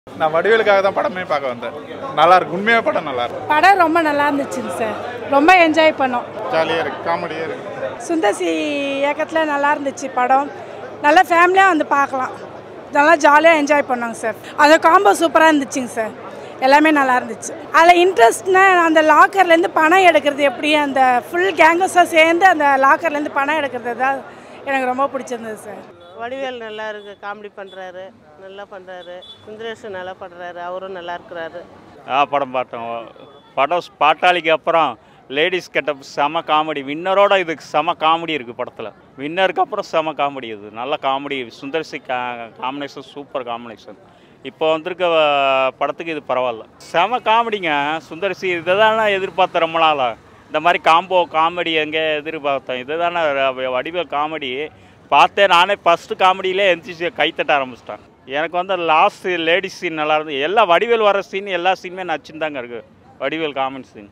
நான் வடிவேலுக்காக தான் படமே பார்க்க வந்தேன். நல்லா இருக்கு, உண்மையாக படம் நல்லா இருக்கு. படம் ரொம்ப நல்லா இருந்துச்சுங்க சார். ரொம்ப என்ஜாய் பண்ணோம். ஜாலியாக இருக்கு, காமெடியாக இருக்கு. சுந்தர்சி இயக்கத்தில் நல்லா இருந்துச்சு படம். நல்லா ஃபேமிலியாக வந்து பார்க்கலாம். நல்லா ஜாலியாக என்ஜாய் பண்ணோங்க சார். அந்த காம்போ சூப்பராக இருந்துச்சுங்க சார். எல்லாமே நல்லா இருந்துச்சு. அதில் இன்ட்ரெஸ்ட்னா அந்த லாக்கர்லேருந்து பணம் எடுக்கிறது எப்படி, அந்த ஃபுல் கேங்கஸாக சேர்ந்து அந்த லாக்கர்லேருந்து பணம் எடுக்கிறது தான் எனக்கு ரொம்ப பிடிச்சிருந்தது சார். வடிவேல் நல்லா இருக்குது, காமெடி பண்ணுறாரு, நல்லா பண்ணுறாரு. சுந்தரேஷன் நல்லா பண்ணுறாரு, அவரும் நல்லா இருக்கிறாரு. படம் பார்த்தோம். படம் பாட்டாளிக்கு அப்புறம் லேடிஸ் கெட்டப் செம காமெடி. வின்னரோட இதுக்கு செம காமெடி இருக்குது படத்தில். வின்னருக்கு அப்புறம் செம காமெடி, இது நல்ல comedy. Sundar C combination super combination. இப்போ வந்திருக்க படத்துக்கு இது பரவாயில்ல, செம காமெடிங்க. சுந்தர்சி இதை தானே எதிர்பார்த்த ரொம்ப நாளாக. இந்த மாதிரி காம்போ காமெடி எங்கே எதிர்பார்த்தேன். இதை தானே வடிவேல் காமெடி பார்த்தேன். நானே ஃபஸ்ட்டு காமெடியிலே எந்திரிச்சு கைத்தட்ட ஆரம்பிச்சிட்டேன். எனக்கு வந்து லாஸ்ட் லேடிஸ் சீன் நல்லா இருந்தது. எல்லா வடிவேல் வர சீன் எல்லா சீனுமே நச்சுன்னு தாங்க இருக்குது. Vadivel comedy scene